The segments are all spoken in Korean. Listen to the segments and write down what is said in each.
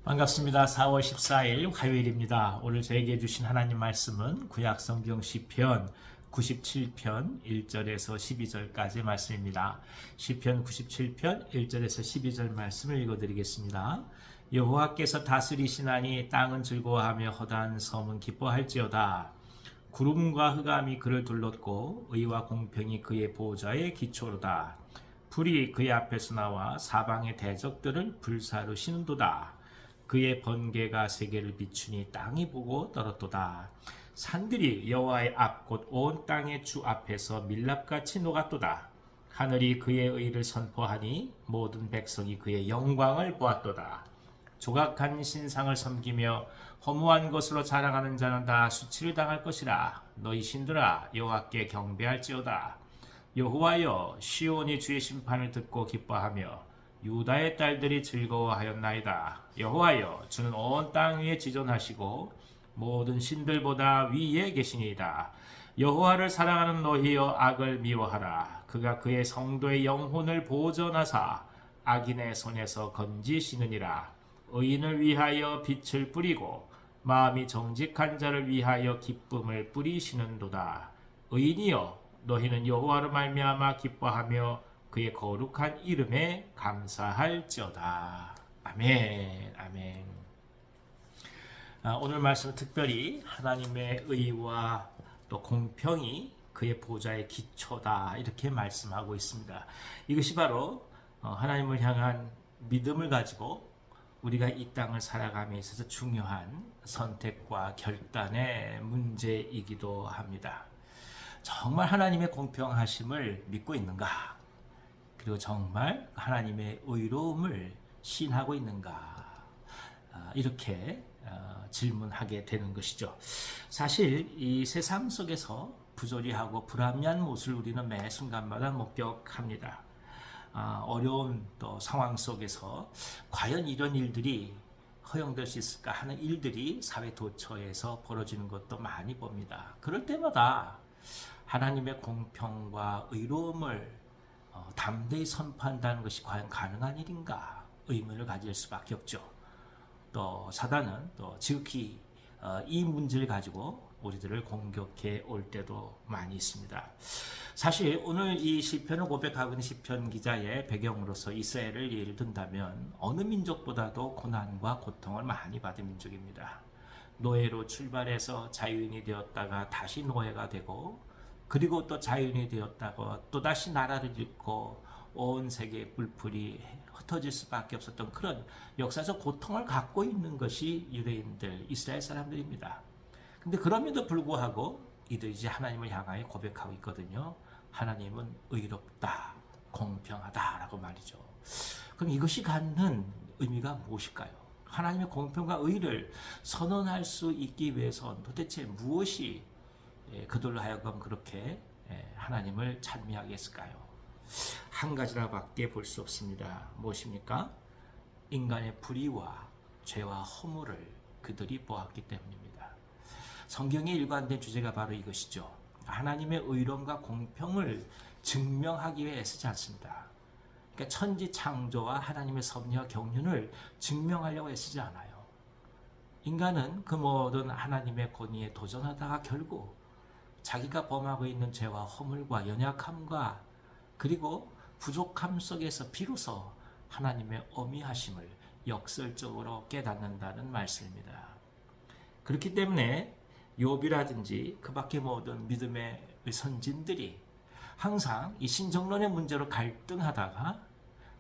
반갑습니다. 4월 14일 화요일입니다. 오늘 저에게 주신 하나님 말씀은 구약성경 시편 97편 1절에서 12절까지 말씀입니다. 시편 97편 1절에서 12절 말씀을 읽어드리겠습니다. 여호와께서 다스리시나니 땅은 즐거워하며 허다한 섬은 기뻐할지어다. 구름과 흑암이 그를 둘렀고 의와 공평이 그의 보좌의 기초로다. 불이 그의 앞에서 나와 사방의 대적들을 불사르시는도다. 그의 번개가 세계를 비추니 땅이 보고 떨었도다. 산들이 여호와의 앞 곧 온 땅의 주 앞에서 밀랍같이 녹았도다. 하늘이 그의 의를 선포하니 모든 백성이 그의 영광을 보았도다. 조각한 신상을 섬기며 허무한 것으로 자랑하는 자는 다 수치를 당할 것이라. 너희 신들아 여호와께 경배할지어다. 여호와여, 시온이 주의 심판을 듣고 기뻐하며 유다의 딸들이 즐거워하였나이다. 여호와여, 주는 온 땅 위에 지존하시고 모든 신들보다 위에 계시니이다. 여호와를 사랑하는 너희여, 악을 미워하라. 그가 그의 성도의 영혼을 보존하사 악인의 손에서 건지시느니라. 의인을 위하여 빛을 뿌리고 마음이 정직한 자를 위하여 기쁨을 뿌리시는도다. 의인이여, 너희는 여호와로 말미암아 기뻐하며 그의 거룩한 이름에 감사할지어다. 아멘. 아멘. 오늘 말씀은 특별히 하나님의 의와 또 공평이 그의 보좌의 기초다, 이렇게 말씀하고 있습니다. 이것이 바로 하나님을 향한 믿음을 가지고 우리가 이 땅을 살아감에 있어서 중요한 선택과 결단의 문제이기도 합니다. 정말 하나님의 공평하심을 믿고 있는가? 그리고 정말 하나님의 의로움을 신하고 있는가? 이렇게 질문하게 되는 것이죠. 사실 이 세상 속에서 부조리하고 불합리한 모습을 우리는 매 순간마다 목격합니다. 어려운 또 상황 속에서 과연 이런 일들이 허용될 수 있을까 하는 일들이 사회 도처에서 벌어지는 것도 많이 봅니다. 그럴 때마다 하나님의 공평과 의로움을 담대히 선포한다는 것이 과연 가능한 일인가 의문을 가질 수밖에 없죠. 또 사단은 또 지극히 이 문제를 가지고 우리들을 공격해 올 때도 많이 있습니다. 사실 오늘 이 시편을 고백하고 있는 시편 기자의 배경으로서 이스라엘을 예를 든다면 어느 민족보다도 고난과 고통을 많이 받은 민족입니다. 노예로 출발해서 자유인이 되었다가 다시 노예가 되고, 그리고 또 자유인이 되었다고 또다시 나라를 잃고 온 세계의 뿔뿔이 흩어질 수밖에 없었던 그런 역사적 고통을 갖고 있는 것이 유대인들, 이스라엘 사람들입니다. 근데 그럼에도 불구하고 이들이 이제 하나님을 향하여 고백하고 있거든요. 하나님은 의롭다, 공평하다라고 말이죠. 그럼 이것이 갖는 의미가 무엇일까요? 하나님의 공평과 의를 선언할 수 있기 위해서는 도대체 무엇이 그들로 하여금 그렇게 하나님을 찬미하게 했을까요? 한 가지라밖에 볼 수 없습니다. 무엇입니까? 인간의 불의와 죄와 허물을 그들이 보았기 때문입니다. 성경의 일관된 주제가 바로 이것이죠. 하나님의 의로움과 공평을 증명하기 위해 애쓰지 않습니다. 그러니까 천지 창조와 하나님의 섭리와 경륜을 증명하려고 애쓰지 않아요. 인간은 그 모든 하나님의 권위에 도전하다가 결국 자기가 범하고 있는 죄와 허물과 연약함과 그리고 부족함 속에서 비로소 하나님의 어미하심을 역설적으로 깨닫는다는 말씀입니다. 그렇기 때문에 욥이라든지 그 밖의 모든 믿음의 선진들이 항상 이 신정론의 문제로 갈등하다가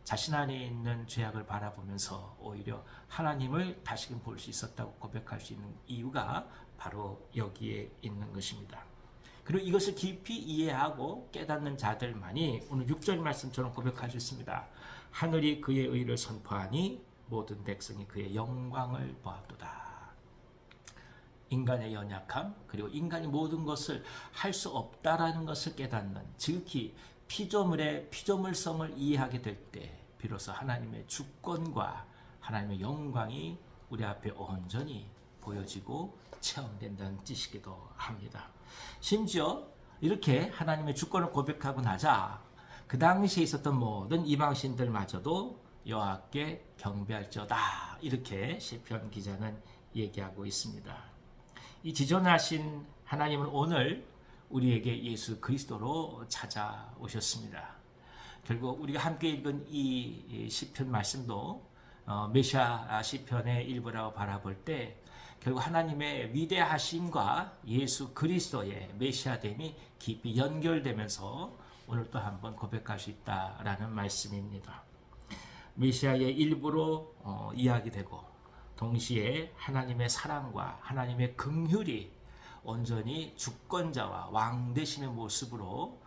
자신 안에 있는 죄악을 바라보면서 오히려 하나님을 다시금 볼 수 있었다고 고백할 수 있는 이유가 바로 여기에 있는 것입니다. 그리고 이것을 깊이 이해하고 깨닫는 자들만이 오늘 6절 말씀처럼 고백할 수 있습니다. 하늘이 그의 의를 선포하니 모든 백성이 그의 영광을 보았도다. 인간의 연약함, 그리고 인간이 모든 것을 할 수 없다라는 것을 깨닫는, 지극히 피조물의 피조물성을 이해하게 될 때 비로소 하나님의 주권과 하나님의 영광이 우리 앞에 온전히 보여지고 체험된다는 뜻이기도 합니다. 심지어 이렇게 하나님의 주권을 고백하고 나자 그 당시에 있었던 모든 이방신들마저도 여호와께 경배할지어다. 이렇게 시편 기자는 얘기하고 있습니다. 이 지존하신 하나님은 오늘 우리에게 예수 그리스도로 찾아오셨습니다. 결국 우리가 함께 읽은 이 시편 말씀도 메시아 시편의 일부라고 바라볼 때 결국 하나님의 위대하심과 예수 그리스도의 메시아됨이 깊이 연결되면서 오늘 또 한번 고백할 수 있다라는 말씀입니다. 메시아의 일부로 이야기되고 동시에 하나님의 사랑과 하나님의 긍휼이 온전히 주권자와 왕 되시는 모습으로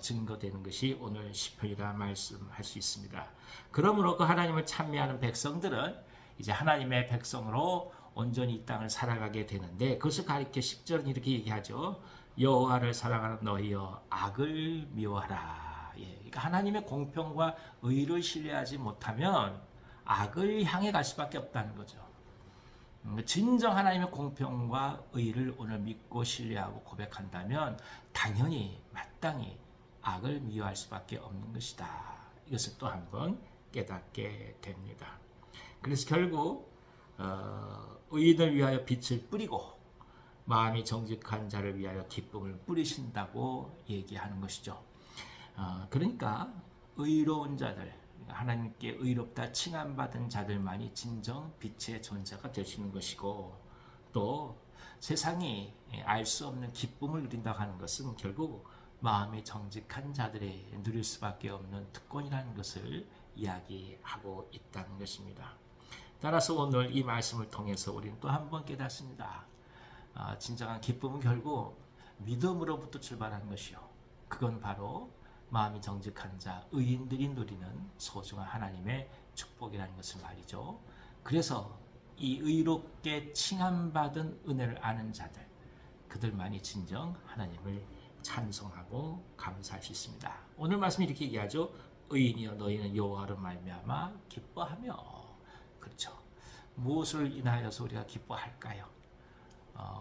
증거되는 것이 오늘 시편이라 말씀할 수 있습니다. 그러므로 그 하나님을 찬미하는 백성들은 이제 하나님의 백성으로 온전히 이 땅을 살아가게 되는데 그것을 가리켜 10절은 이렇게 얘기하죠. 여호와를 사랑하는 너희여 악을 미워하라. 그러니까 하나님의 공평과 의를 신뢰하지 못하면 악을 향해 갈 수밖에 없다는 거죠. 진정 하나님의 공평과 의를 오늘 믿고 신뢰하고 고백한다면 당연히 마땅히 악을 미워할 수밖에 없는 것이다. 이것을 또 한번 깨닫게 됩니다. 그래서 결국 의인을 위하여 빛을 뿌리고 마음이 정직한 자를 위하여 기쁨을 뿌리신다고 얘기하는 것이죠. 그러니까 의로운 자들, 하나님께 의롭다 칭함받은 자들만이 진정 빛의 존재가 되시는 것이고 또 세상이 알 수 없는 기쁨을 누린다고 하는 것은 결국 마음이 정직한 자들이 누릴 수밖에 없는 특권이라는 것을 이야기하고 있다는 것입니다. 따라서 오늘 이 말씀을 통해서 우리는 또 한 번 깨닫습니다. 진정한 기쁨은 결국 믿음으로부터 출발하는 것이요. 그건 바로 마음이 정직한 자, 의인들이 누리는 소중한 하나님의 축복이라는 것을 말이죠. 그래서 이 의롭게 칭함받은 은혜를 아는 자들, 그들만이 진정 하나님을 찬송하고 감사할 수 있습니다. 오늘 말씀이 이렇게 얘기하죠. 의인이여 너희는 여호와로 말미암아 기뻐하며. 그렇죠. 무엇을 인하여서 우리가 기뻐할까요?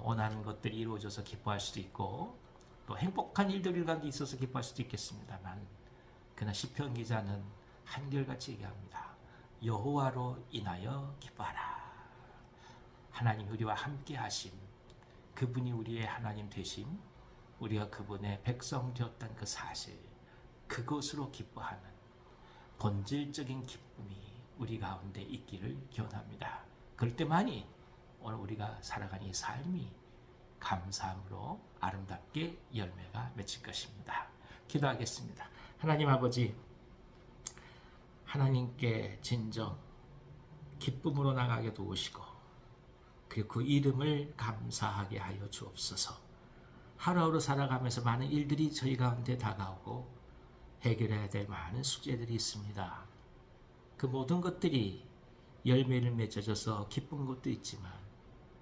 원하는 것들이 이루어져서 기뻐할 수도 있고 또 행복한 일들이 가운데 있어서 기뻐할 수도 있겠습니다만 그러나 시편 기자는 한결같이 얘기합니다. 여호와로 인하여 기뻐하라. 하나님 우리와 함께 하심, 그분이 우리의 하나님 되심, 우리가 그분의 백성 되었다는 그 사실, 그것으로 기뻐하는 본질적인 기쁨이 우리 가운데 있기를 기원합니다. 그럴 때만이 오늘 우리가 살아가는 이 삶이 감사함으로 아름답게 열매가 맺힐 것입니다. 기도하겠습니다. 하나님 아버지, 하나님께 진정 기쁨으로 나가게 도우시고 그리고 그 이름을 감사하게 하여 주옵소서. 하루하루 살아가면서 많은 일들이 저희 가운데 다가오고 해결해야 될 많은 숙제들이 있습니다. 그 모든 것들이 열매를 맺어져서 기쁜 것도 있지만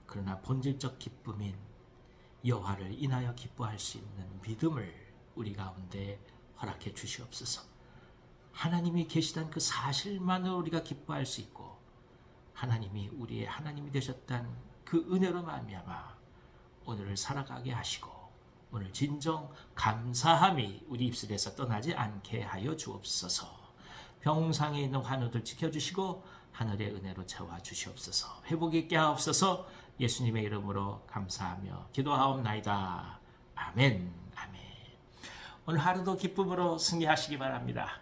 그러나 본질적 기쁨인 여호와를 인하여 기뻐할 수 있는 믿음을 우리 가운데 허락해 주시옵소서. 하나님이 계시다는 그 사실만으로 우리가 기뻐할 수 있고 하나님이 우리의 하나님이 되셨다는 그 은혜로 말미암아 오늘을 살아가게 하시고 오늘 진정 감사함이 우리 입술에서 떠나지 않게 하여 주옵소서. 병상에 있는 환우들 지켜주시고 하늘의 은혜로 채워 주시옵소서. 회복 있게 하옵소서. 예수님의 이름으로 감사하며 기도하옵나이다. 아멘. 아멘. 오늘 하루도 기쁨으로 승리하시기 바랍니다.